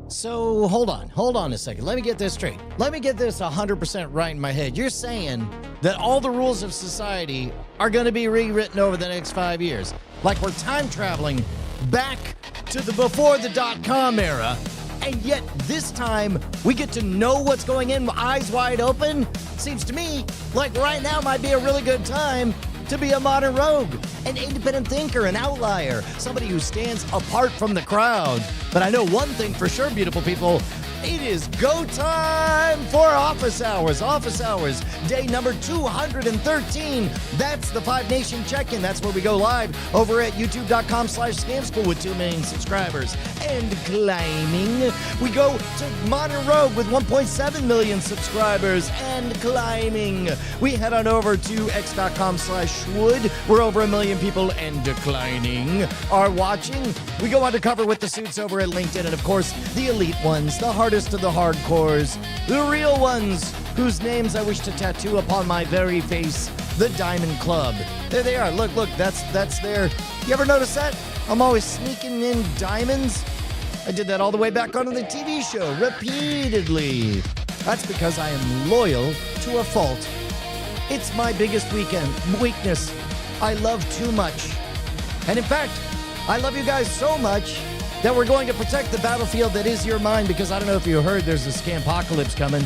So hold on a second. Let me get this straight. Let me get this 100% right in my head. You're saying that all the rules of society are going to be rewritten over the next 5 years. Like we're time traveling back to the before the .com era, and yet this time we get to know what's going in, eyes wide open. Seems to me like right now might be a really good time to be a modern rogue, an independent thinker, an outlier, somebody who stands apart from the crowd. But I know one thing for sure, beautiful people. It is go time for office hours. Office hours, day number 213. That's the Five Nation check-in. That's where we go live over at youtube.com/scamschool with 2 million subscribers and climbing. We go to Modern Rogue with 1.7 million subscribers and climbing. We head on over to x.com/wood. We're over 1 million people and declining are watching. We go undercover with the suits over at LinkedIn, and of course, the elite ones, the hardest of the hardcores, the real ones whose names I wish to tattoo upon my very face, the Diamond Club. There they are. Look, that's their... You ever notice that? I'm always sneaking in diamonds. I did that all the way back onto the TV show, repeatedly. That's because I am loyal to a fault. It's my biggest weakness. I love too much. And in fact, I love you guys so much that we're going to protect the battlefield that is your mind, because I don't know if you heard, there's a scampocalypse coming.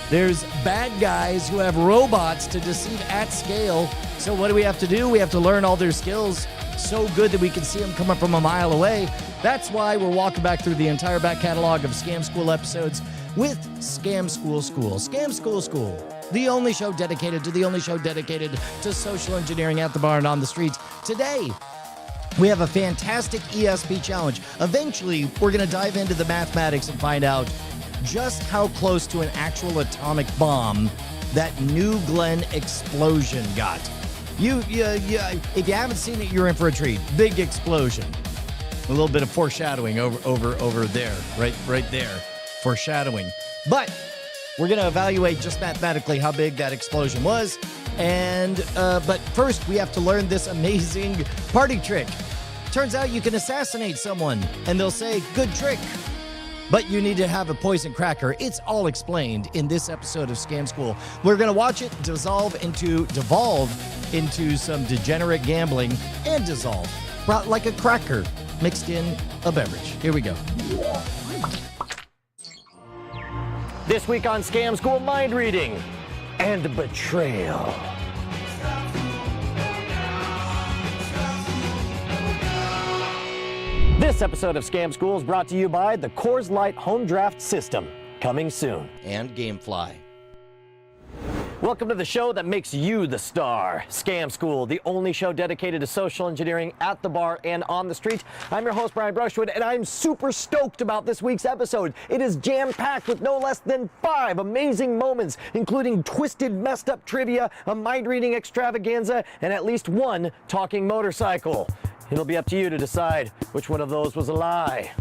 There's bad guys who have robots to deceive at scale. So what do we have to do? We have to learn all their skills so good that we can see them coming from a mile away. That's why we're walking back through the entire back catalog of Scam School episodes with Scam School School. Scam School School, the only show dedicated to social engineering at the bar and on the streets. Today, we have a fantastic ESP challenge. Eventually, we're going to dive into the mathematics and find out just how close to an actual atomic bomb that New Glenn explosion got. If you haven't seen it, you're in for a treat. Big explosion. A little bit of foreshadowing over there, right there. Foreshadowing. But we're going to evaluate just mathematically how big that explosion was. But first, we have to learn this amazing party trick. Turns out you can assassinate someone, and they'll say, good trick. But you need to have a poison cracker. It's all explained in this episode of Scam School. We're going to watch it devolve into some degenerate gambling and dissolve, like a cracker mixed in a beverage. Here we go. This week on Scam School, mind reading and betrayal. This episode of Scam School is brought to you by the Coors Light Home Draft System, coming soon. And Gamefly. Welcome to the show that makes you the star. Scam School, the only show dedicated to social engineering at the bar and on the street. I'm your host, Brian Brushwood, and I'm super stoked about this week's episode. It is jam-packed with no less than 5 amazing moments, including twisted, messed up trivia, a mind-reading extravaganza, and at least 1 talking motorcycle. It'll be up to you to decide which one of those was a lie.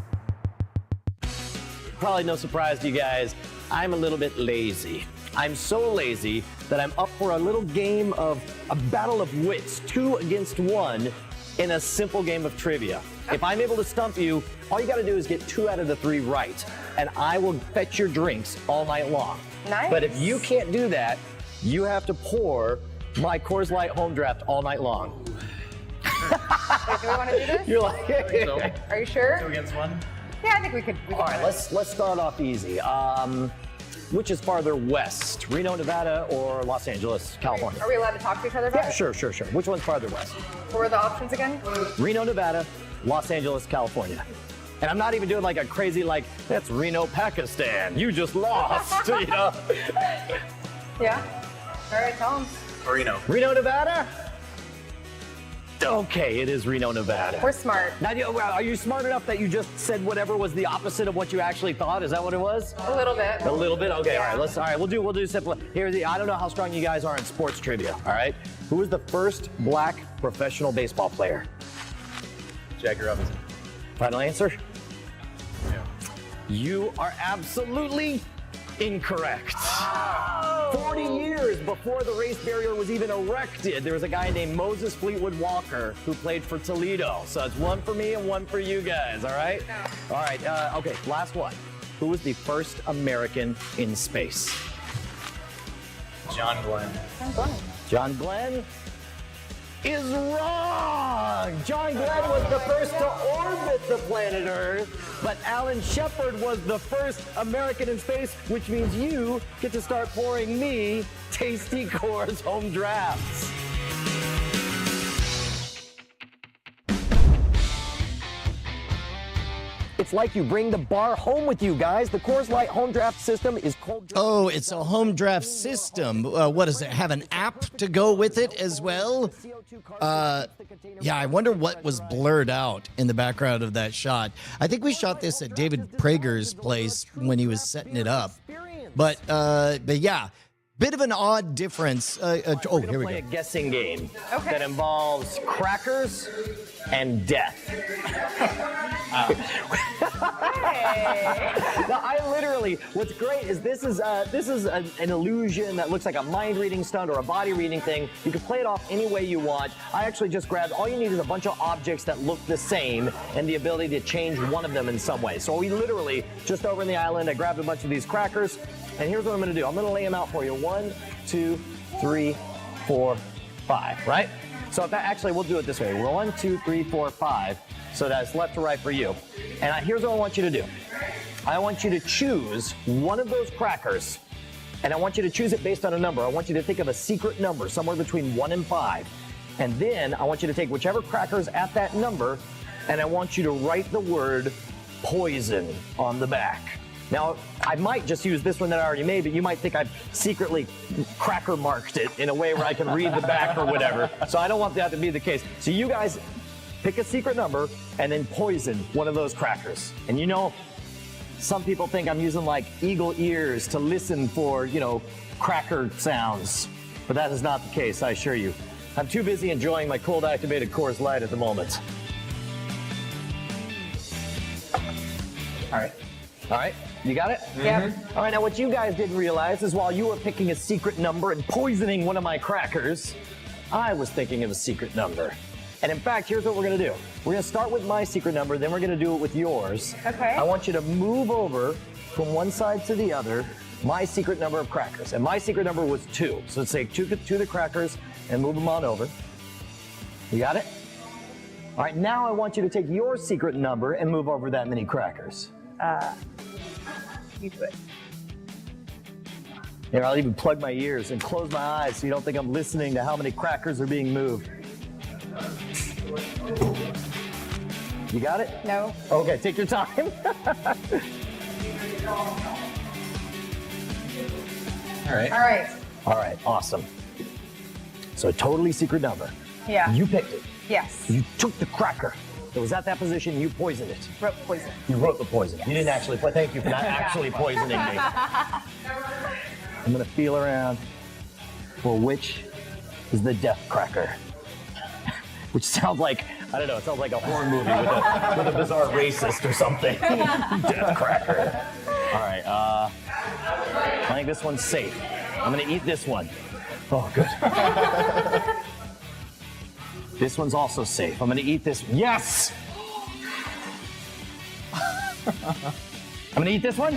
Probably no surprise to you guys, I'm a little bit lazy. I'm so lazy that I'm up for a little game of a battle of wits, 2 against 1, in a simple game of trivia. If I'm able to stump you, all you gotta do is get 2 out of the 3 right, and I will fetch your drinks all night long. Nice. But if you can't do that, you have to pour my Coors Light Home Draft all night long. Wait, do we want to do this? You're like, Are you sure? 2 against 1? Yeah, I think we could. all right, let's start off easy. Which is farther west, Reno, Nevada, or Los Angeles, California? Are we allowed to talk to each other about Yeah, it? sure. Which one's farther west? What were the options again? Reno, Nevada, Los Angeles, California. And I'm not even doing like a crazy, like, that's Reno, Pakistan. You just lost, you know? Yeah. All right, tell them. Reno, Nevada? Okay, it is Reno, Nevada. We're smart. Now, are you smart enough that you just said whatever was the opposite of what you actually thought? Is that what it was? A little bit. A little bit? Okay, Yeah. all right, we'll do simple. I don't know how strong you guys are in sports trivia, all right? Who was the first black professional baseball player? Jackie Robinson. Final answer? Yeah. You are absolutely incorrect. 40 years before the race barrier was even erected, there was a guy named Moses Fleetwood Walker who played for Toledo. So it's 1 for me and 1 for you guys, all right? Yeah. All right, okay, last one. Who was the first American in space? John Glenn. John Glenn is wrong. John Glenn was the first to orbit the planet Earth, but Alan Shepard was the first American in space, which means you get to start pouring me tasty Coors home drafts. It's like you bring the bar home with you, guys. The Coors Light home draft system is cold draft. Oh, it's a home draft system. What does it have? An app to go with it as well? Yeah, I wonder what was blurred out in the background of that shot. I think we shot this at David Prager's place when he was setting it up. But yeah, bit of an odd difference. Oh, here we Play a go. guessing game that involves crackers and death. Now, I literally, what's great is this is an illusion that looks like a mind reading stunt or a body reading thing. You can play it off any way you want. I actually just grabbed, all you need is a bunch of objects that look the same and the ability to change one of them in some way. So we literally, just over in the island, I grabbed a bunch of these crackers, and here's what I'm gonna do. I'm gonna lay them out for you. 1, 2, 3, 4, 5, right? So if that, actually, we'll do it this way. 1, 2, 3, 4, 5. So that's left to right for you. And here's what I want you to do. I want you to choose one of those crackers, and I want you to choose it based on a number. I want you to think of a secret number, somewhere between 1 and 5. And then I want you to take whichever cracker's at that number, and I want you to write the word poison on the back. Now, I might just use this one that I already made, but you might think I've secretly cracker marked it in a way where I can read the back or whatever. So I don't want that to be the case. So you guys pick a secret number and then poison one of those crackers. And you know, some people think I'm using like eagle ears to listen for, you know, cracker sounds. But that is not the case, I assure you. I'm too busy enjoying my cold activated Coors Light at the moment. All right. All right, you got it? Yep. All right, now what you guys didn't realize is while you were picking a secret number and poisoning one of my crackers, I was thinking of a secret number. And in fact, here's what we're gonna do. We're gonna start with my secret number, then we're gonna do it with yours. Okay. I want you to move over from one side to the other my secret number of crackers. And my secret number was 2. So let's say two of the crackers and move them on over. You got it? All right, now I want you to take your secret number and move over that many crackers. You do it. Here, I'll even plug my ears and close my eyes so you don't think I'm listening to how many crackers are being moved. You got it? No. Okay, take your time. All right. All right. All right, awesome. So a totally secret number. Yeah. You picked it. Yes. You took the cracker that was at that position, you poisoned it. Wrote poison. You wrote the poison. You didn't actually, thank you for not actually poisoning me. I'm gonna feel around for which is the death cracker. Which sounds like, I don't know, it sounds like a horror movie with a bizarre racist or something. Death cracker. All right, I think this one's safe. I'm gonna eat this one. Oh, good. This one's also safe. I'm gonna eat this. Yes! I'm gonna eat this one.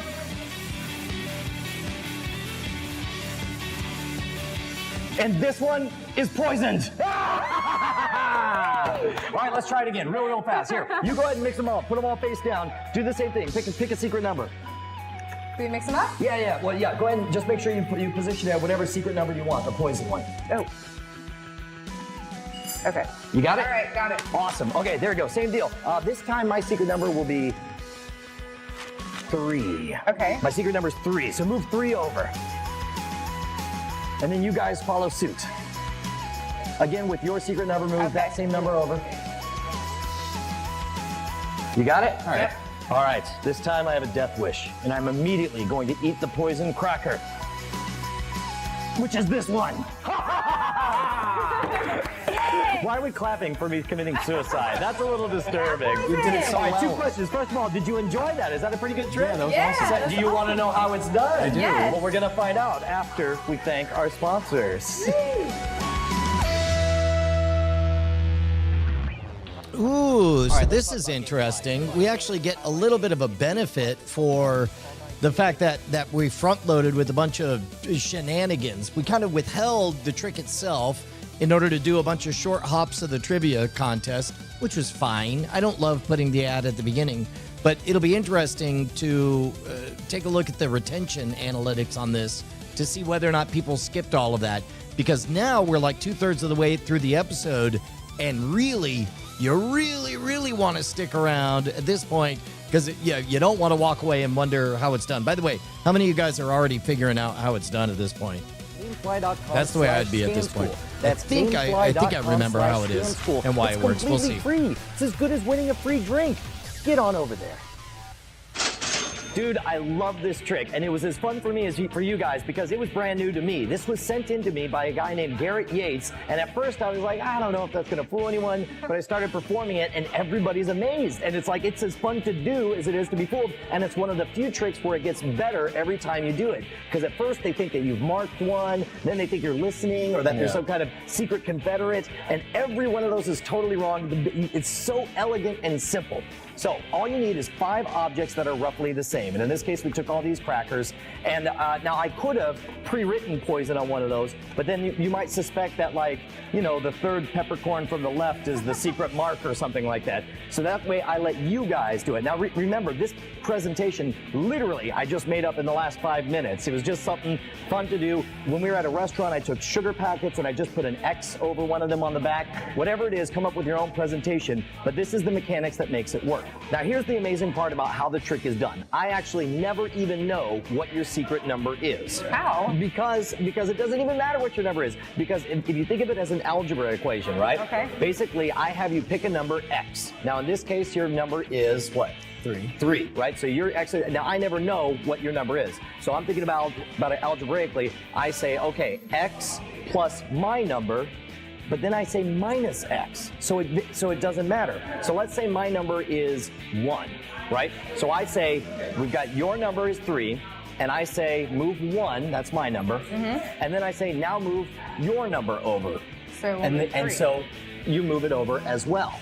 And this one is poisoned. All right, let's try it again, real fast. Here, you go ahead and mix them all. Put them all face down. Do the same thing. Pick a secret number. Do we mix them up? Yeah. Well, yeah. Go ahead and just make sure you position it at whatever secret number you want, the poison one. Oh. Okay. You got it? All right, got it. Awesome. Okay, there we go. Same deal. This time my secret number will be 3. Okay. My secret number is 3, so move 3 over. And then you guys follow suit. Again, with your secret number, move that same number over. You got it? All right. Yep. All right, this time I have a death wish, and I'm immediately going to eat the poison cracker, which is this one. Why are we clapping for me committing suicide? That's a little disturbing. You did it so All right, 2 well. questions. First of all, did you enjoy that? Is that a pretty good trick? Yeah, that was Yeah. awesome. Do you want to know how it's done? I do. Yes. Well, we're going to find out after we thank our sponsors. Ooh, so this is interesting. We actually get a little bit of a benefit for the fact that we front-loaded with a bunch of shenanigans. We kind of withheld the trick itself in order to do a bunch of short hops of the trivia contest, which was fine. I don't love putting the ad at the beginning, but it'll be interesting to take a look at the retention analytics on this to see whether or not people skipped all of that. Because now we're like 2/3 of the way through the episode, and really, you really want to stick around at this point, because you don't want to walk away and wonder how it's done. By the way, how many of you guys are already figuring out how it's done at this point? That's the way I'd be at this point. I think I remember how it is and why it works. We'll see. Free. It's as good as winning a free drink. Get on over there. Dude, I love this trick, and it was as fun for me as for you guys because it was brand new to me. This was sent in to me by a guy named Garrett Yates, and at first I was like, I don't know if that's gonna fool anyone, but I started performing it, and everybody's amazed. And it's like, it's as fun to do as it is to be fooled, and it's one of the few tricks where it gets better every time you do it. Because at first they think that you've marked one, then they think you're listening, or that there's some kind of secret Confederate, and every one of those is totally wrong. It's so elegant and simple. So all you need is 5 objects that are roughly the same. And in this case, we took all these crackers. And now I could have pre-written poison on one of those, but then you might suspect that, like, you know, the third peppercorn from the left is the secret mark or something like that. So that way I let you guys do it. Now remember, this presentation, literally, I just made up in the last 5 minutes. It was just something fun to do. When we were at a restaurant, I took sugar packets and I just put an X over one of them on the back. Whatever it is, come up with your own presentation. But this is the mechanics that makes it work. Now here's the amazing part about how the trick is done. I actually never even know what your secret number is. How? Because it doesn't even matter what your number is. Because if you think of it as an algebra equation, right? Okay. Basically, I have you pick a number X. Now in this case, your number is what? 3, right? So you're actually, now I never know what your number is. So I'm thinking about it algebraically. I say, okay, X plus my number, but then I say minus X. So it doesn't matter. So let's say my number is 1, right? So I say, we've got your number is 3, and I say move 1, that's my number, and then I say now move your number over. So and so you move it over as well.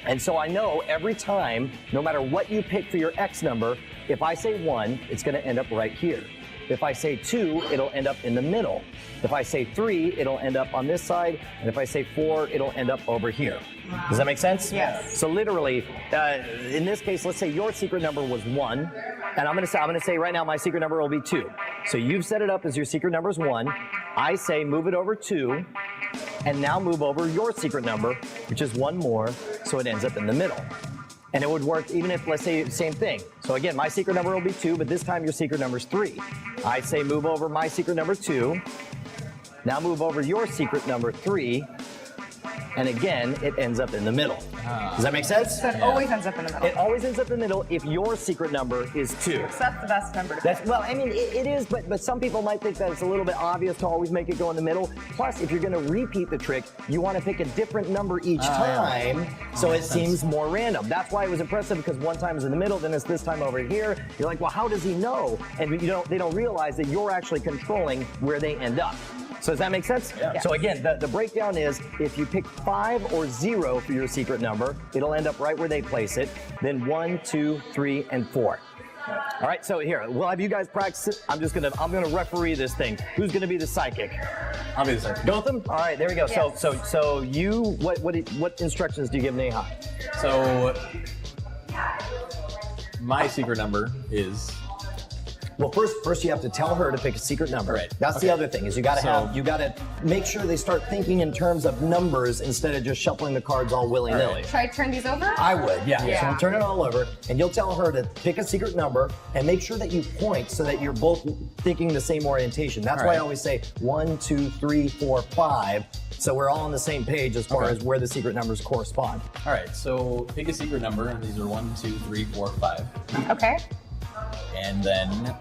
And so I know every time, no matter what you pick for your X number, if I say 1, it's gonna end up right here. If I say 2, it'll end up in the middle. If I say 3, it'll end up on this side. And if I say 4, it'll end up over here. Does that make sense? Yes. So literally, in this case, let's say your secret number was 1. And I'm gonna say right now my secret number will be 2. So you've set it up as your secret number is 1. I say move it over 2. And now move over your secret number, which is 1 more, so it ends up in the middle. And it would work even if, let's say, same thing. So again, my secret number will be 2, but this time your secret number is 3. I say move over my secret number 2. Now move over your secret number 3. And again, it ends up in the middle. Does that make sense? So it always ends up in the middle. It always ends up in the middle if your secret number is 2. So that's the best number to pick. Well, I mean, it is, but some people might think that it's a little bit obvious to always make it go in the middle. Plus, if you're going to repeat the trick, you want to pick a different number each time, so it seems more random. That's why it was impressive, because one time is in the middle, then it's this time over here. You're like, well, how does he know? And they don't realize that you're actually controlling where they end up. So does that make sense? Yeah. So again, the breakdown is if you pick 5 or 0 for your secret number, it'll end up right where they place it. Then 1, 2, 3, and 4. All right, so here, we'll have you guys practice it. I'm gonna referee this thing. Who's gonna be the psychic? I'll be the psychic. Gotham? All right, there we go. Yes. So you, what instructions do you give Neha? So my secret number is. Well, first you have to tell her to pick a secret number. Right. That's the other thing, is you gotta make sure they start thinking in terms of numbers instead of just shuffling the cards all willy-nilly. Right. Should I turn these over? I would, yeah. Yeah. So we'll turn it all over, and you'll tell her to pick a secret number and make sure that you point so that you're both thinking the same orientation. That's why I always say 1, 2, 3, 4, 5. So we're all on the same page as far as where the secret numbers correspond. All right, so pick a secret number, and these are 1, 2, 3, 4, 5. Okay. And then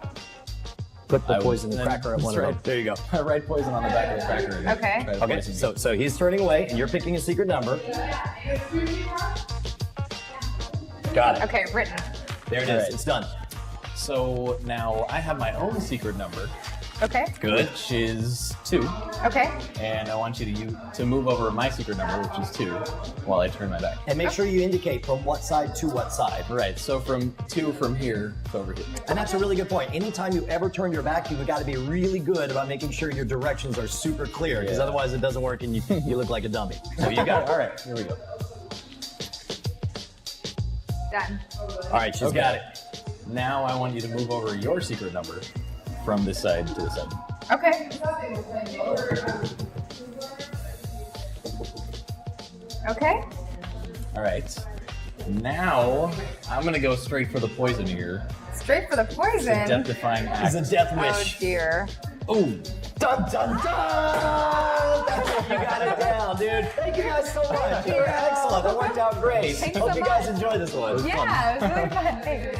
put the poison cracker at one of them. There you go. Write poison on the back of the cracker. Okay. Okay, so he's turning away, and you're picking a secret number. Got it. Okay, written. There it is. It's done. So now I have my own secret number, Okay. Good. which is 2. Okay. And I want you to move over my secret number, which is 2, while I turn my back. And make sure you indicate from what side to what side. Right, so from 2 from here to over here. And that's a really good point. Anytime you ever turn your back, you've got to be really good about making sure your directions are super clear, because otherwise it doesn't work and you look like a dummy. So you got it. All right, here we go. Done. All right, she's got it. Now I want you to move over your secret number from this side to this side. Okay. Okay. All right. Now I'm gonna go straight for the poison here. Straight for the poison. Death-defying It's act. a death Oh wish. dear. Oh, Dun, dun, dun! That's it. You got it down, dude. Thank you guys so much. You were excellent. That worked out great. Thanks Hope so you guys much. enjoyed this one. Yeah, it was really fun. Thanks.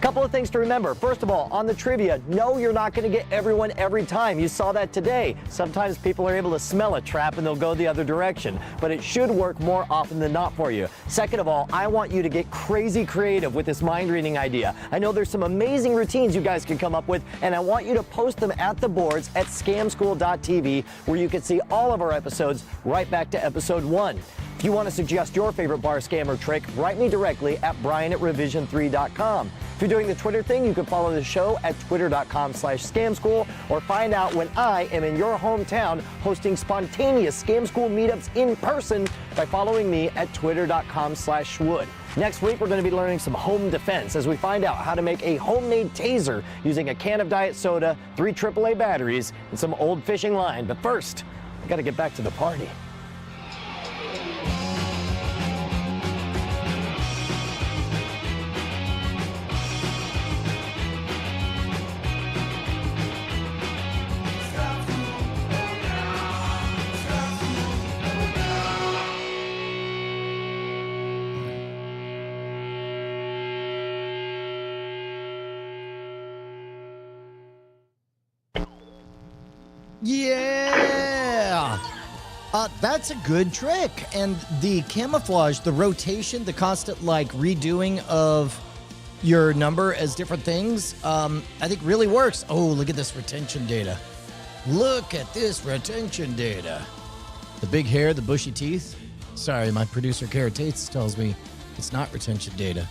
Couple of things to remember. First of all, on the trivia, no, you're not going to get everyone every time. You saw that today. Sometimes people are able to smell a trap and they'll go the other direction, but it should work more often than not for you. Second of all, I want you to get crazy creative with this mind reading idea. I know there's some amazing routines you guys can come up with, and I want you to post them at the boards at scamschool.tv, where you can see all of our episodes right back to episode 1. If you want to suggest your favorite bar scam or trick, write me directly at brian@revision3.com. If you're doing the Twitter thing, you can follow the show at twitter.com/scamschool, or find out when I am in your hometown hosting spontaneous Scam School meetups in person by following me at twitter.com/schwood. Next week, we're going to be learning some home defense as we find out how to make a homemade taser using a can of diet soda, 3 AAA batteries, and some old fishing line. But first, I got to get back to the party. Yeah! That's a good trick. And the camouflage, the rotation, the constant like redoing of your number as different things, I think really works. Oh, look at this retention data. Look at this retention data. The big hair, the bushy teeth. Sorry, my producer, Kara Tates, tells me it's not retention data.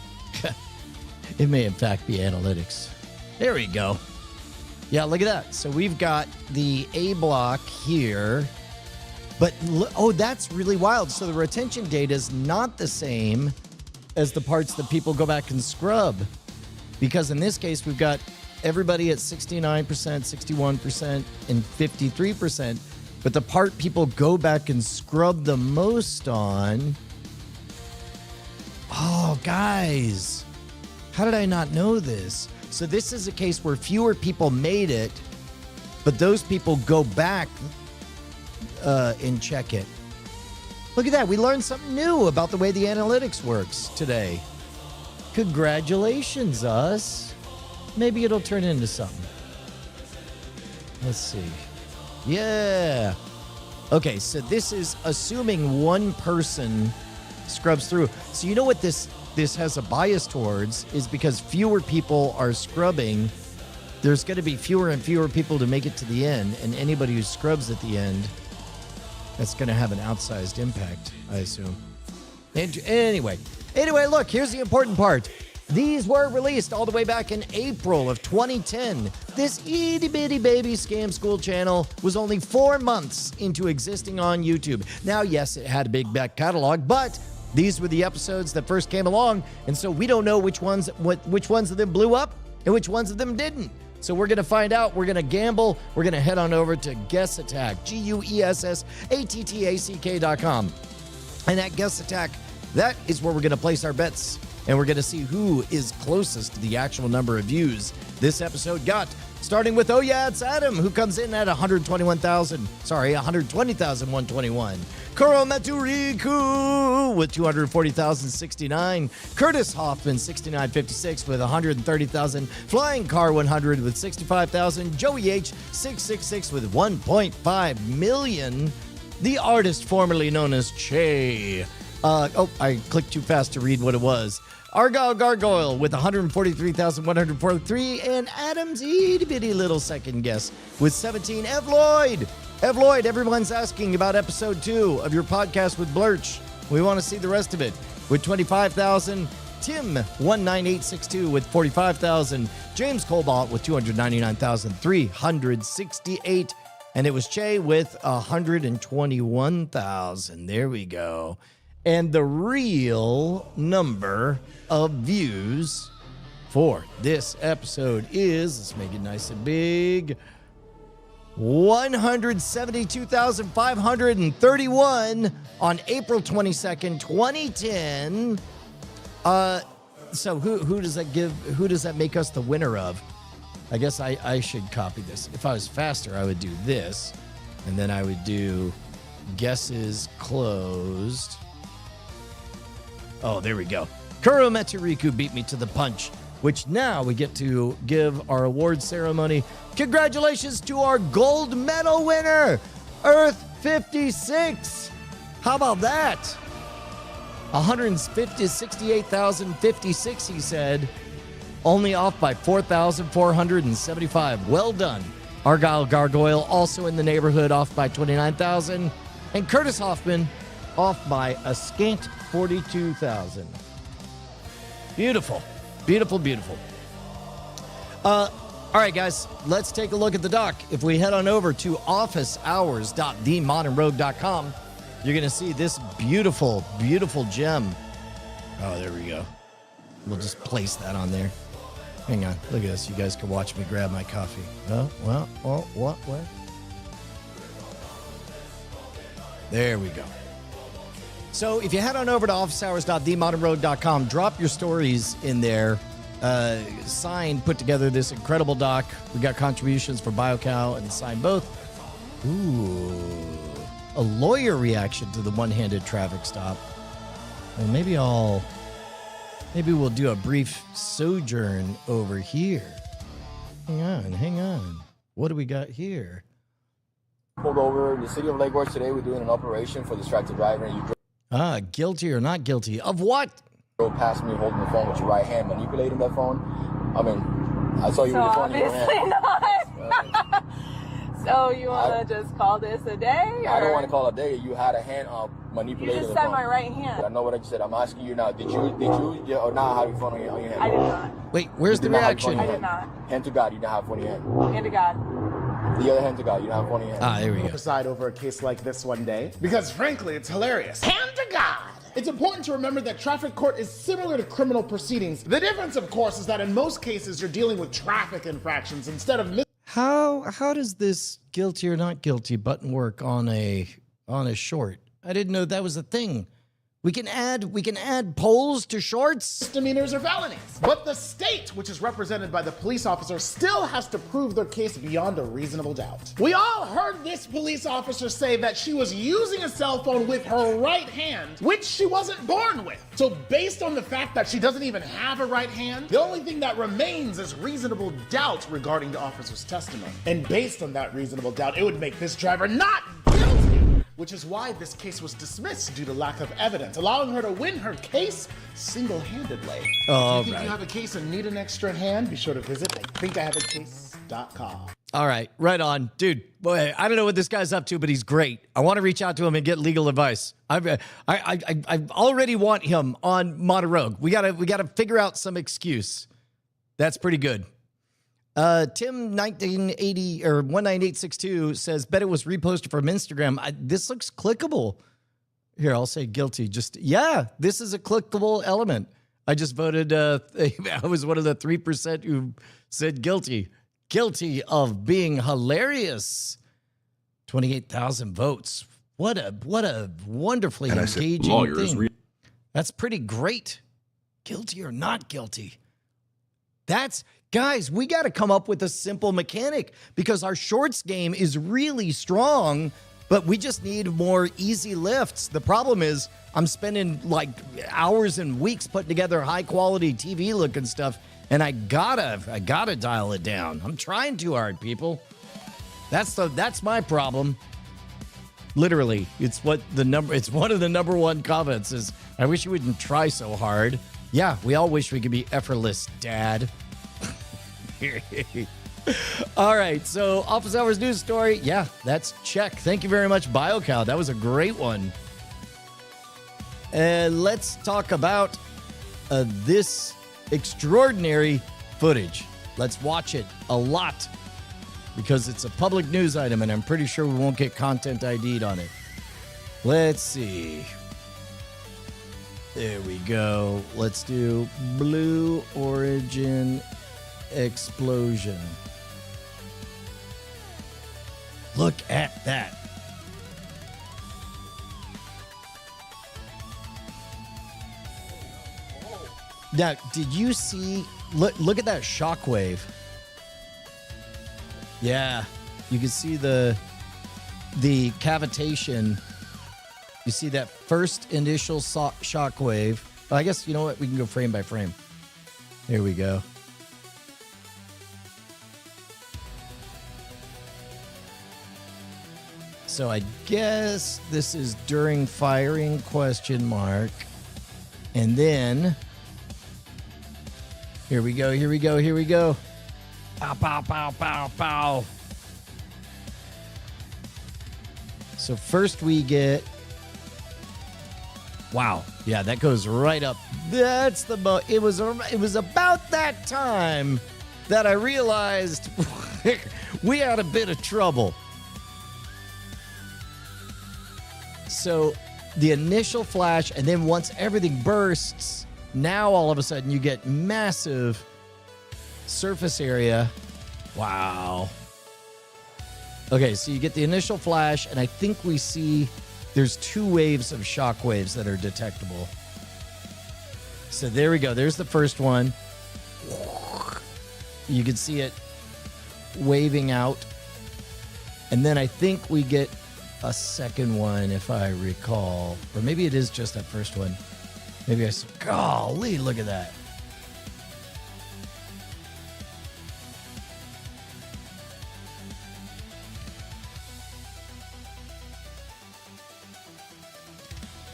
It may, in fact, be analytics. There we go. Yeah, look at that. So we've got the A block here. But, oh, that's really wild. So the retention data is not the same as the parts that people go back and scrub. Because in this case, we've got everybody at 69%, 61%, and 53%. But the part people go back and scrub the most on... Oh, guys. How did I not know this? So this is a case where fewer people made it, but those people go back and check it. Look at that. We learned something new about the way the analytics works today. Congratulations, us. Maybe it'll turn into something. Let's see. Yeah. Okay, so this is assuming one person scrubs through. So you know what this has a bias towards is because fewer people are scrubbing, there's going to be fewer and fewer people to make it to the end, and anybody who scrubs at the end, that's going to have an outsized impact, I assume. Anyway, look, here's the important part. These were released all the way back in April of 2010. This itty-bitty baby Scam School channel was only 4 months into existing on YouTube. Now, yes, it had a big back catalog, but these were the episodes that first came along, and so we don't know which ones of them blew up and which ones of them didn't. So we're going to find out. We're going to gamble. We're going to head on over to Guess Attack, GUESSATTACK.com. And at Guess Attack, that is where we're going to place our bets, and we're going to see who is closest to the actual number of views this episode got. Starting with, oh yeah, it's Adam, who comes in at 120,121. Kuro Maturiku with 240,069. Curtis Hoffman, 6956 with 130,000. Flying Car 100 with 65,000. Joey H, 666 with 1.5 million. The artist formerly known as Che. I clicked too fast to read what it was. Argyle Gargoyle with 143,143, and Adam's itty bitty little second guess with 17. Ev Lloyd, everyone's asking about episode 2 of your podcast with Blurch. We want to see the rest of it with 25,000. Tim 19862 with 45,000. James Cobalt with 299,368. And it was Che with 121,000. There we go. And the real number of views for this episode is, let's make it nice and big, 172,531 on April 22nd, 2010. So who does that give? Who does that make us the winner of? I guess I should copy this. If I was faster, I would do this, and then I would do guesses closed. Oh, there we go. Kuro Metsuriku beat me to the punch, which now we get to give our award ceremony. Congratulations to our gold medal winner, Earth 56. How about that? 168,056, he said. Only off by 4,475. Well done. Argyle Gargoyle also in the neighborhood, off by 29,000. And Curtis Hoffman off by a scant 42,000. Beautiful. Beautiful, beautiful. All right, guys, let's take a look at the doc. If we head on over to officehours.themodernrogue.com, you're going to see this beautiful, beautiful gem. Oh, there we go. We'll just place that on there. Hang on. Look at this. You guys can watch me grab my coffee. Oh, well, what? There we go. So if you head on over to officehours.themodernrogue.com, drop your stories in there. Signed, put together this incredible doc. We got contributions for BioCow and signed both. Ooh, a lawyer reaction to the one-handed traffic stop. Well, maybe we'll do a brief sojourn over here. Hang on. What do we got here? Pulled over in the city of Lake Worth today. We're doing an operation for distracted driver, and you Guilty or not guilty of what? drove past me holding the phone with your right hand, manipulating that phone. I mean, I saw you with your phone in your hand. Obviously not. So you want to just call this a day? Or? I don't want to call it a day. You had a hand manipulating You just the said phone. my right hand. I know what I just said. I'm asking you now. Did you or not have your phone on your hand? I did not. Wait, where's the You did not have reaction? your phone I in did your hand. not. Hand to God, you don't have one in your hand. Hand to God. The other hand to God, you don't have one in your hand. There we go. Preside over a case like this one day, because frankly, it's hilarious. Hand to God! It's important to remember that traffic court is similar to criminal proceedings. The difference, of course, is that in most cases, you're dealing with traffic infractions instead of How does this guilty or not guilty button work on a short? I didn't know that was a thing. We can add polls to shorts. misdemeanors or felonies. But the state, which is represented by the police officer, still has to prove their case beyond a reasonable doubt. We all heard this police officer say that she was using a cell phone with her right hand, which she wasn't born with. So based on the fact that she doesn't even have a right hand, the only thing that remains is reasonable doubt regarding the officer's testimony. And based on that reasonable doubt, it would make this driver not guilty. Which is why this case was dismissed due to lack of evidence, allowing her to win her case single-handedly. Oh, If you think you have a case and need an extra hand, be sure to visit ithinkIhaveacase.com. All right, right on. Dude, boy, I don't know what this guy's up to, but he's great. I want to reach out to him and get legal advice. I already want him on Montorogue. We gotta figure out some excuse. That's pretty good. Tim 1980 or 19862 says, bet it was reposted from Instagram. This looks clickable. Here, I'll say guilty. This is a clickable element. I just voted, I was one of the 3% who said guilty. Guilty of being hilarious. 28,000 votes. What a wonderfully engaging thing. That's pretty great. Guilty or not guilty. Guys, we got to come up with a simple mechanic because our shorts game is really strong, but we just need more easy lifts. The problem is I'm spending like hours and weeks putting together high quality TV looking stuff, and I gotta dial it down. I'm trying too hard, people. That's my problem. Literally, it's one of the number one comments is, I wish you wouldn't try so hard. Yeah, we all wish we could be effortless, Dad. All right, so office hours news story. Yeah, that's check. Thank you very much, BioCow. That was a great one. And let's talk about this extraordinary footage. Let's watch it a lot because it's a public news item, and I'm pretty sure we won't get content ID'd on it. Let's see. There we go. Let's do Blue Origin Explosion. Look at that. Now, did you see, look at that shockwave. Yeah, you can see the cavitation. You see that first initial shockwave. I guess, you know what? We can go frame by frame. There we go. So I guess this is during firing, question mark. And then, here we go, here we go, here we go. Pow, pow, pow, pow, pow. So first we get, wow, yeah, that goes right up. That's the it was about that time that I realized we had a bit of trouble. So the initial flash, and then once everything bursts, now all of a sudden you get massive surface area. Wow. Okay, so you get the initial flash, and I think we see there's 2 waves of shock waves that are detectable. So there we go. There's the first one. You can see it waving out. And then I think we get a second one, if I recall. Or maybe it is just that first one. Maybe golly, look at that.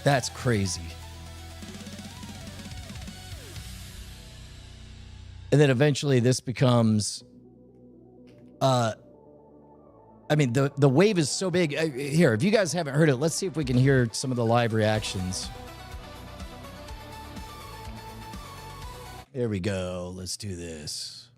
That's crazy. And then eventually this becomes, I mean, the wave is so big. Here, if you guys haven't heard it, let's see if we can hear some of the live reactions. There we go. Let's do this.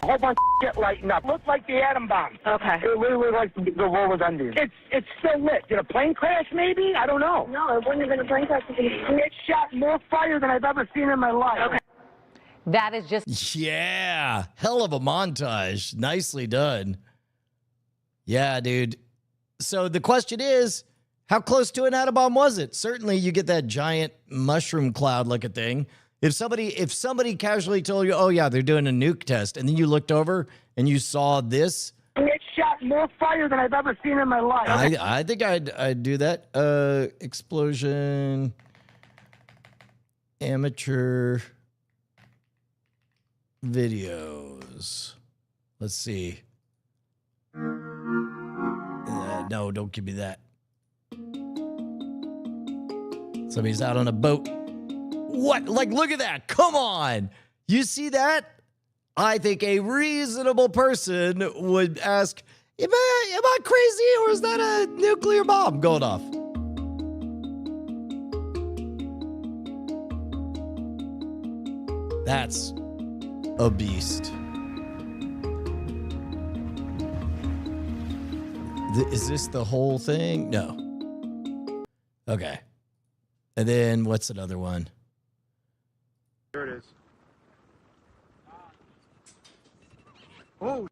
A whole bunch of shit lighting up. Looked like the atom bomb. Okay. It literally like the world was ending. It's still lit. Did a plane crash maybe? I don't know. No, it wouldn't have been a plane crash. It shot more fire than I've ever seen in my life. Okay. That is just... Yeah. Hell of a montage. Nicely done. Yeah, dude. So the question is, how close to an atom bomb was it? Certainly you get that giant mushroom cloud looking thing. If somebody casually told you, oh yeah, they're doing a nuke test, and then you looked over and you saw this, it shot more fire than I've ever seen in my life. I think I'd do that. Explosion, amateur videos. Let's see. No, don't give me that. Somebody's out on a boat. What? Like, look at that. Come on. You see that? I think a reasonable person would ask, am I crazy, or is that a nuclear bomb going off? That's a beast. Is this the whole thing? No. Okay. And then what's another one? There it is. Oh.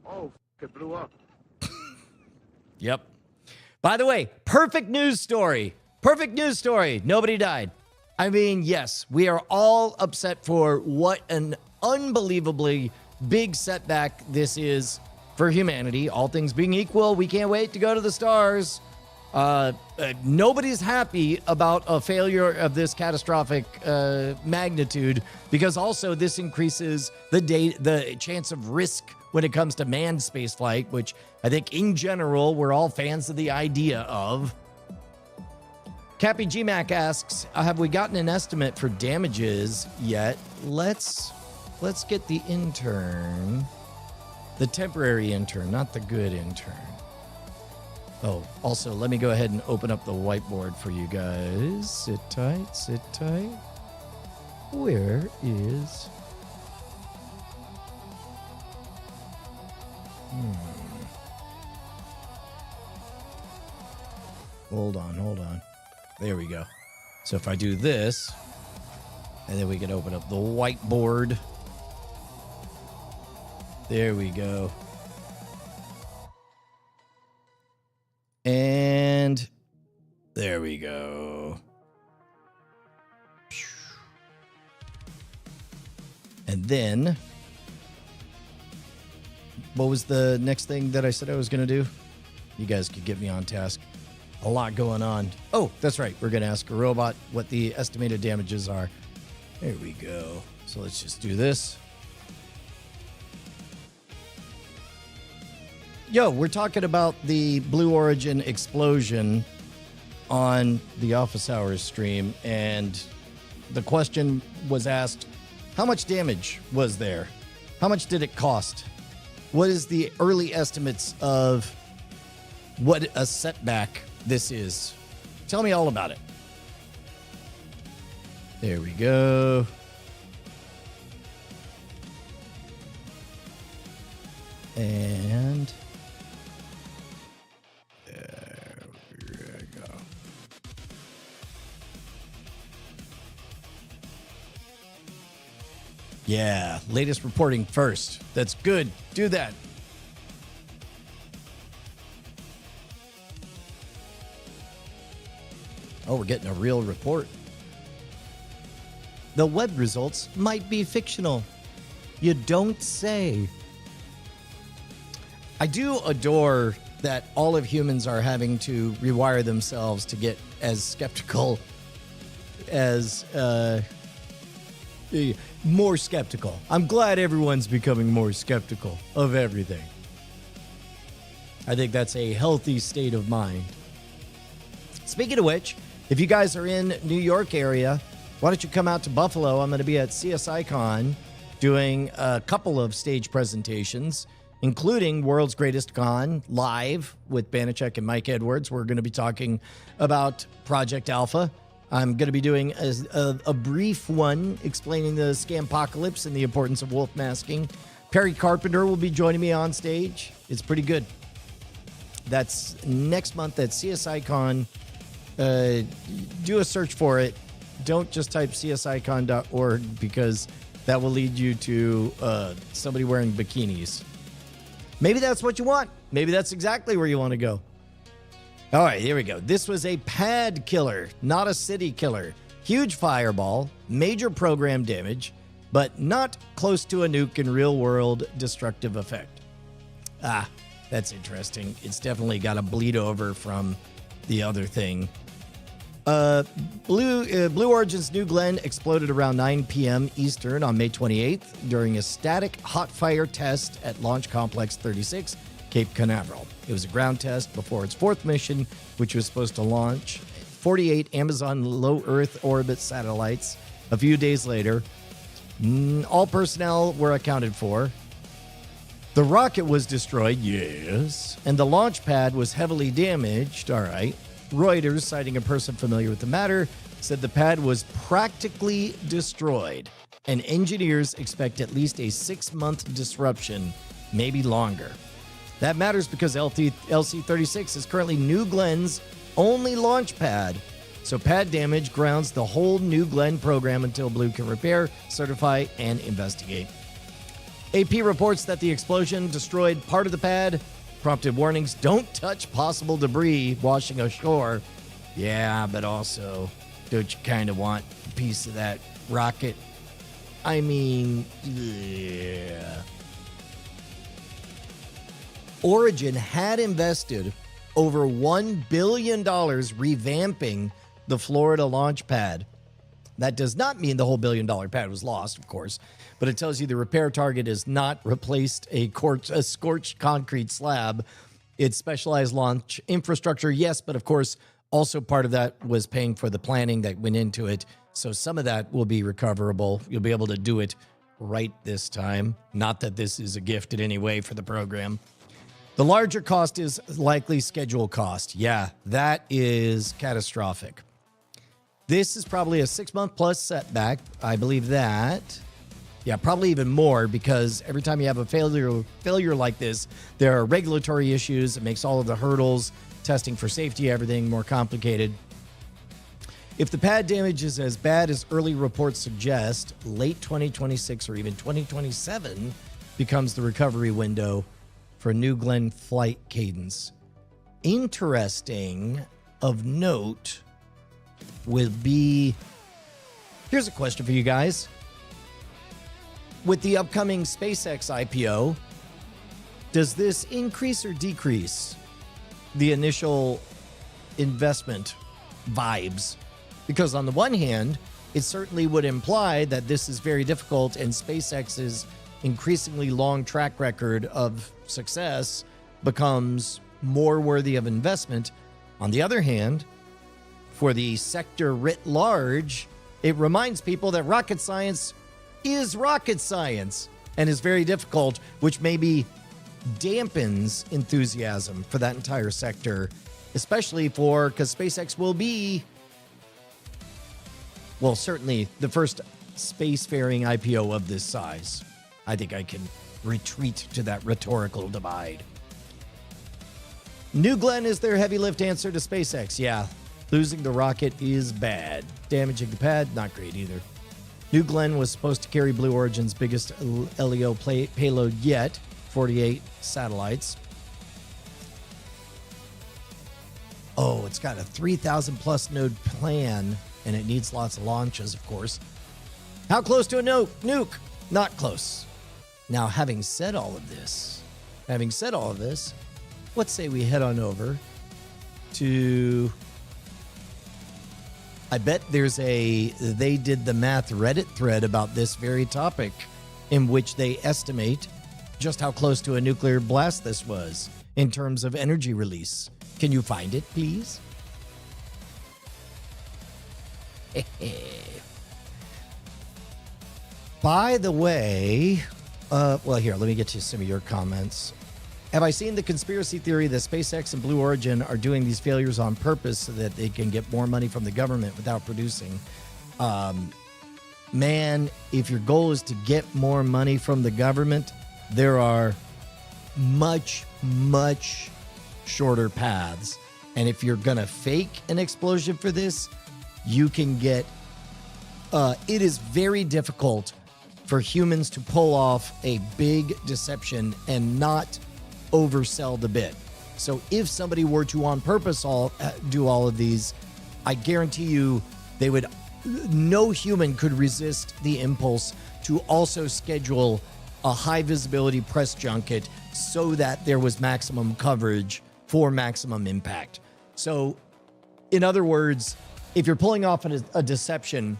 Oh, it blew up. Yep. By the way, perfect news story. Perfect news story. Nobody died. I mean, yes, we are all upset for what an unbelievably big setback this is for humanity. All things being equal, we can't wait to go to the stars. Nobody's happy about a failure of this catastrophic magnitude, because also this increases the chance of risk when it comes to manned spaceflight, which I think in general we're all fans of the idea of. Cappy GMAC asks, have we gotten an estimate for damages yet? Let's get the intern. The temporary intern, not the good intern. Oh, also, let me go ahead and open up the whiteboard for you guys. Sit tight, sit tight. Where is... Hold on. There we go. So if I do this, and then we can open up the whiteboard. There we go. And there we go. And then, what was the next thing that I said I was going to do? You guys could get me on task. A lot going on. Oh, that's right. We're going to ask a robot what the estimated damages are. There we go. So let's just do this. Yo, we're talking about the Blue Origin explosion on the Office Hours stream, and the question was asked, how much damage was there? How much did it cost? What is the early estimates of what a setback this is? Tell me all about it. There we go. And there we go. Yeah, latest reporting first. That's good. Do that. Oh, we're getting a real report. The web results might be fictional. You don't say. I do adore that all of humans are having to rewire themselves to get as skeptical as more skeptical. I'm glad everyone's becoming more skeptical of everything. I think that's a healthy state of mind. Speaking of which, if you guys are in New York area, why don't you come out to Buffalo? I'm going to be at CSICon doing a couple of stage presentations, including World's Greatest Con live with Banachek and Mike Edwards. We're going to be talking about Project Alpha. I'm going to be doing a brief one explaining the scampocalypse and the importance of wolf masking. Perry Carpenter will be joining me on stage. It's pretty good. That's next month at CSICon. Do a search for it. Don't just type csicon.org because that will lead you to somebody wearing bikinis. Maybe that's what you want. Maybe that's exactly where you want to go. All right, here we go. This was a pad killer, not a city killer. Huge fireball, major program damage, but not close to a nuke in real-world destructive effect. Ah, that's interesting. It's definitely got a bleed over from the other thing. Blue Origin's New Glenn exploded around 9 p.m. Eastern on May 28th during a static hot fire test at Launch Complex 36, Cape Canaveral. It was a ground test before its fourth mission, which was supposed to launch 48 Amazon low Earth orbit satellites a few days later. All personnel were accounted for. The rocket was destroyed, yes, and the launch pad was heavily damaged, all right. Reuters, citing a person familiar with the matter, said the pad was practically destroyed, and engineers expect at least a 6-month disruption, maybe longer. That matters because LC-36 is currently New Glenn's only launch pad, so pad damage grounds the whole New Glenn program until Blue can repair, certify, and investigate. AP reports that the explosion destroyed part of the pad, prompted warnings, don't touch possible debris washing ashore. Yeah, but also, don't you kind of want a piece of that rocket? I mean, yeah. Origin had invested over $1 billion revamping the Florida launch pad. That does not mean the whole $1 billion pad was lost, of course, but it tells you the repair target is not replaced a scorched concrete slab. It's specialized launch infrastructure, yes, but of course, Also, part of that was paying for the planning that went into it. So some of that will be recoverable. You'll be able to do it right this time. Not that this is a gift in any way for the program. The larger cost is likely schedule cost. Yeah, that is catastrophic. This is probably a 6-month plus setback. I believe that. Yeah, probably even more, because every time you have a failure like this, there are regulatory issues. It makes all of the hurdles, testing for safety, everything more complicated. If the pad damage is as bad as early reports suggest, late 2026 or even 2027 becomes the recovery window for New Glenn flight cadence. Interesting of note would be, here's a question for you guys. With the upcoming SpaceX IPO, does this increase or decrease the initial investment vibes? Because on the one hand, it certainly would imply that this is very difficult, and SpaceX's increasingly long track record of success becomes more worthy of investment. On the other hand, for the sector writ large, it reminds people that rocket science is rocket science and is very difficult, which maybe dampens enthusiasm for that entire sector, especially because SpaceX will be, well, certainly the first spacefaring IPO of this size. I think I can retreat to that rhetorical divide. New Glenn is their heavy lift answer to SpaceX. Yeah, losing the rocket is bad. Damaging the pad, not great either. New Glenn was supposed to carry Blue Origin's biggest LEO payload yet, 48 satellites. Oh, it's got a 3,000 plus node plan, and it needs lots of launches, of course. How close to a nuke? Not close. Now, having said all of this, let's say we head on over to, I bet there's they did the math Reddit thread about this very topic, in which they estimate just how close to a nuclear blast this was in terms of energy release. Can you find it, please? By the way, well, here, let me get to some of your comments. Have I seen the conspiracy theory that SpaceX and Blue Origin are doing these failures on purpose so that they can get more money from the government without producing? Man, if your goal is to get more money from the government, there are much, much shorter paths. And if you're going to fake an explosion for this, you can get, it is very difficult for humans to pull off a big deception and not oversell the bit. So if somebody were to on purpose do all of these, I guarantee you no human could resist the impulse to also schedule a high visibility press junket so that there was maximum coverage for maximum impact. So in other words, if you're pulling off a deception,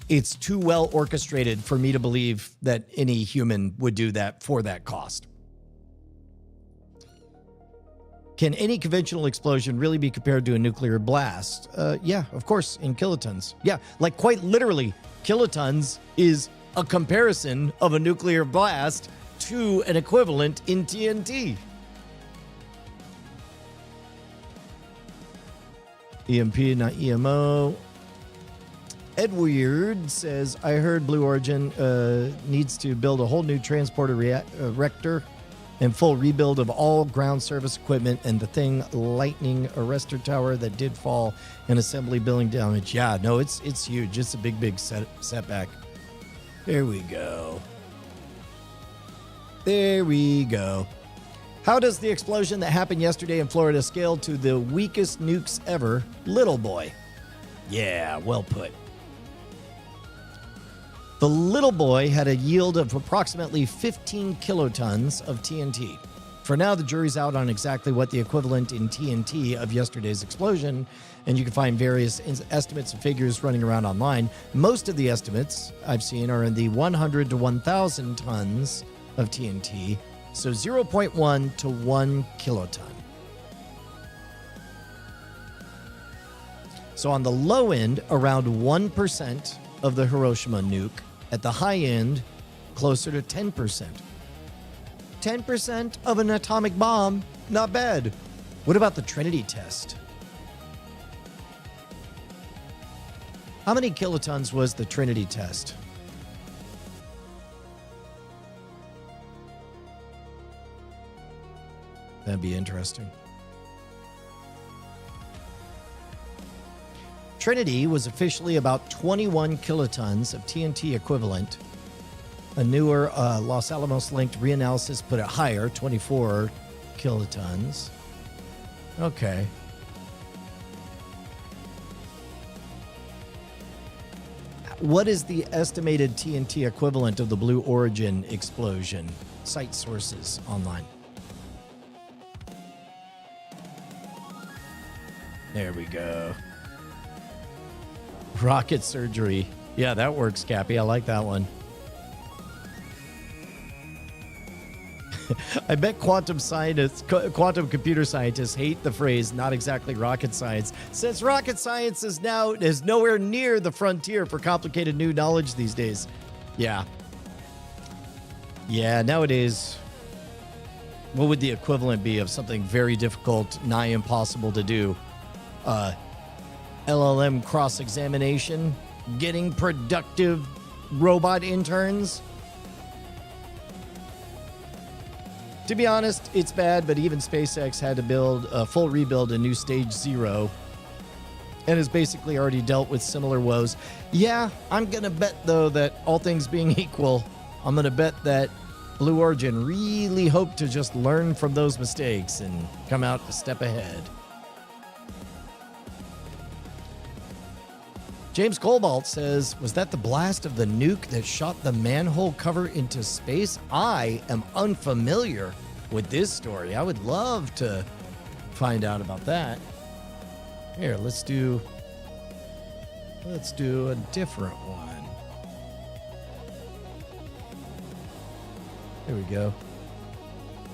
it's too well orchestrated for me to believe that any human would do that for that cost. Can any conventional explosion really be compared to a nuclear blast? Yeah, of course, in kilotons. Yeah, like quite literally, kilotons is a comparison of a nuclear blast to an equivalent in TNT. EMP, not EMO. Edward says, I heard Blue Origin needs to build a whole new transporter reactor and full rebuild of all ground service equipment and the thing lightning arrestor tower that did fall and assembly building damage. Yeah, no, it's huge. It's a big setback. There we go. There we go. How does the explosion that happened yesterday in Florida scale to the weakest nukes ever? Little boy. Yeah, well put. The Little Boy had a yield of approximately 15 kilotons of TNT. For now, the jury's out on exactly what the equivalent in TNT of yesterday's explosion, and you can find various estimates and figures running around online. Most of the estimates I've seen are in the 100 to 1,000 tons of TNT, so 0.1 to 1 kiloton. So on the low end, around 1% of the Hiroshima nuke. At the high end, closer to 10%. 10% of an atomic bomb, not bad. What about the Trinity test? How many kilotons was the Trinity test? That'd be interesting. Trinity was officially about 21 kilotons of TNT equivalent. A newer Los Alamos-linked reanalysis put it higher, 24 kilotons. Okay. What is the estimated TNT equivalent of the Blue Origin explosion? Cite sources online. There we go. Rocket surgery. Yeah, that works, Cappy. I like that one. I bet quantum computer scientists hate the phrase "not exactly rocket science," since rocket science is nowhere near the frontier for complicated new knowledge these days. Yeah. Yeah, nowadays, what would the equivalent be of something very difficult, nigh impossible to do? LLM cross-examination? Getting productive robot interns? To be honest, it's bad, but even SpaceX had to build a full rebuild in New Stage 0 and has basically already dealt with similar woes. Yeah, I'm going to bet, though, that all things being equal, I'm going to bet that Blue Origin really hoped to just learn from those mistakes and come out a step ahead. James Cobalt says, was that the blast of the nuke that shot the manhole cover into space? I am unfamiliar with this story. I would love to find out about that. Here, let's do a different one. There we go.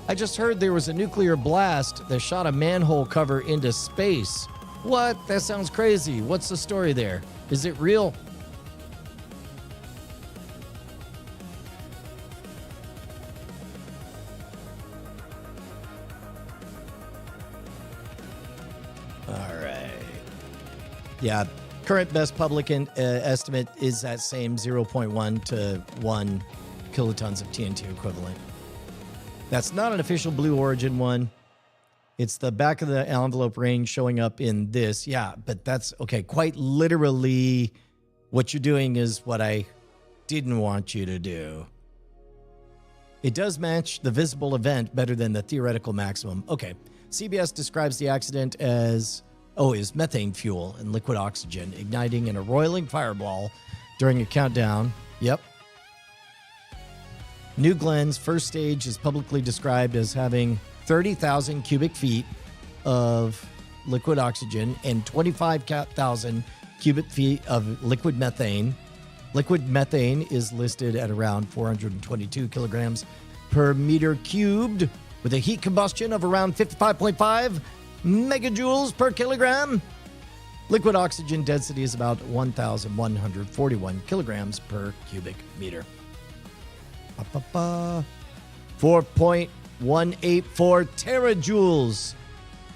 I just heard there was a nuclear blast that shot a manhole cover into space. What? That sounds crazy. What's the story there? Is it real? All right. Yeah, current best public estimate is that same 0.1 to 1 kilotons of TNT equivalent. That's not an official Blue Origin one. It's the back of the envelope range showing up in this. Yeah, but that's okay. Quite literally, what you're doing is what I didn't want you to do. It does match the visible event better than the theoretical maximum. Okay. CBS describes the accident as, is methane fuel and liquid oxygen igniting in a roiling fireball during a countdown. Yep. New Glenn's first stage is publicly described as having 30,000 cubic feet of liquid oxygen and 25,000 cubic feet of liquid methane. Liquid methane is listed at around 422 kilograms per meter cubed, with a heat combustion of around 55.5 megajoules per kilogram. Liquid oxygen density is about 1,141 kilograms per cubic meter. 4.184 terajoules.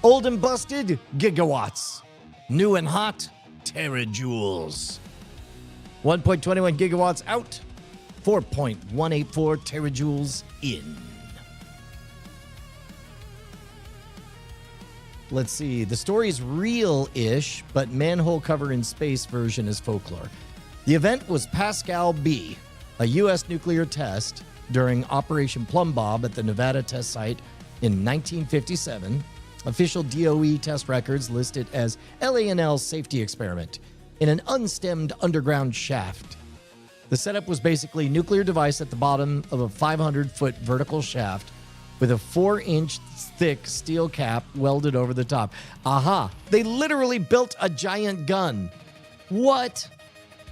Old and busted, gigawatts. New and hot, terajoules. 1.21 gigawatts out, 4.184 terajoules in. Let's see. The story's real-ish, but manhole cover in space version is folklore. The event was Pascal B, a U.S. nuclear test during Operation Plum Bob at the Nevada test site in 1957. Official DOE test records list it as LANL safety experiment in an unstemmed underground shaft. The setup was basically a nuclear device at the bottom of a 500-foot vertical shaft with a 4-inch thick steel cap welded over the top. Aha! They literally built a giant gun. What?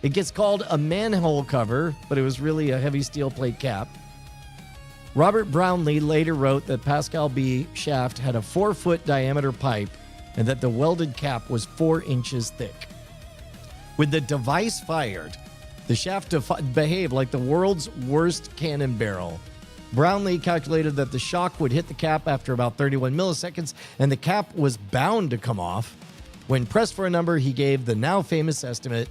It gets called a manhole cover, but it was really a heavy steel plate cap. Robert Brownlee later wrote that Pascal B shaft had a 4-foot diameter pipe and that the welded cap was 4 inches thick. With the device fired, the shaft behaved like the world's worst cannon barrel. Brownlee calculated that the shock would hit the cap after about 31 milliseconds, and the cap was bound to come off. When pressed for a number, he gave the now famous estimate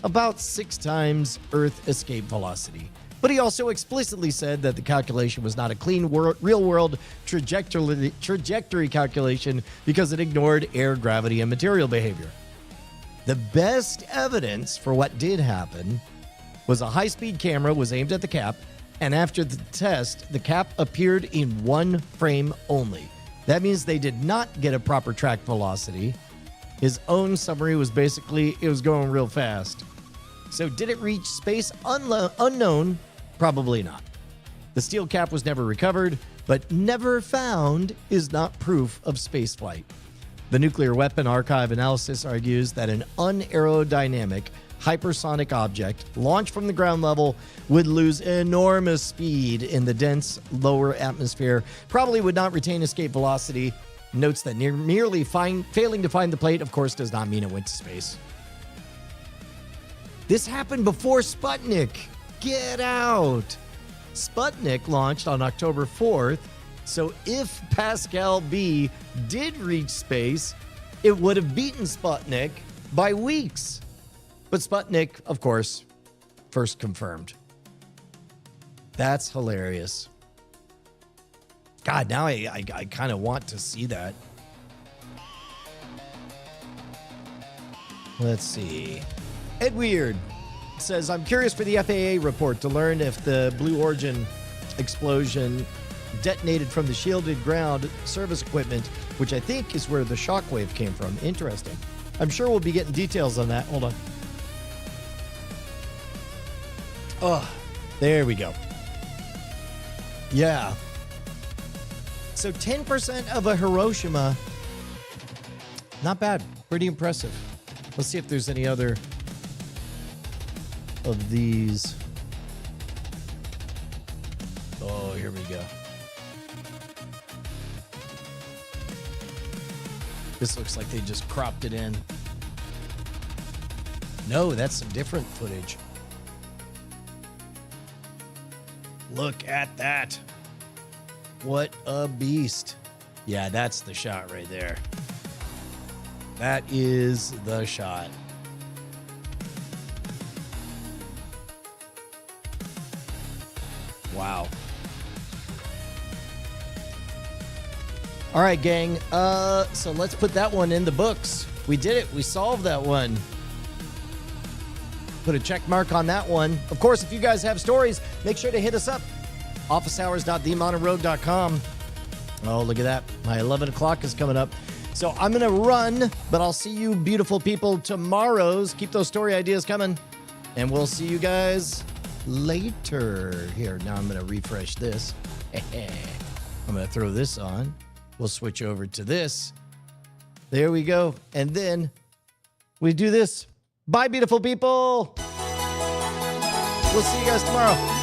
about 6 times Earth escape velocity. But he also explicitly said that the calculation was not a clean real-world trajectory calculation because it ignored air, gravity, and material behavior. The best evidence for what did happen was a high-speed camera was aimed at the cap, and after the test, the cap appeared in one frame only. That means they did not get a proper track velocity. His own summary was basically, it was going real fast. So did it reach space? Unknown. Probably not. The steel cap was never recovered, but never found is not proof of spaceflight. The Nuclear Weapon Archive analysis argues that an unaerodynamic hypersonic object launched from the ground level would lose enormous speed in the dense lower atmosphere, probably would not retain escape velocity. Notes that merely failing to find the plate, of course, does not mean it went to space. This happened before Sputnik. Get out! Sputnik launched on October 4th, so if Pascal B did reach space, it would have beaten Sputnik by weeks. But Sputnik, of course, first confirmed. That's hilarious. God, now I kind of want to see that. Let's see. Ed Weird says, I'm curious for the FAA report to learn if the Blue Origin explosion detonated from the shielded ground service equipment, which I think is where the shockwave came from. Interesting. I'm sure we'll be getting details on that. Hold on. Oh, there we go. Yeah. So 10% of a Hiroshima. Not bad. Pretty impressive. Let's see if there's any other of these. Oh, here we go. This looks like they just cropped it in. No, that's some different footage. Look at that. What a beast. Yeah, that's the shot right there. That is the shot. Wow. All right, gang. So let's put that one in the books. We did it. We solved that one. Put a check mark on that one. Of course, if you guys have stories, make sure to hit us up. officehours.themountainroad.com. Oh, look at that. My 11 o'clock is coming up. So I'm going to run, but I'll see you beautiful people tomorrows. Keep those story ideas coming. And we'll see you guys later. Here, now I'm going to refresh this. I'm going to throw this on. We'll switch over to this. There we go. And then we do this. Bye, beautiful people. We'll see you guys tomorrow.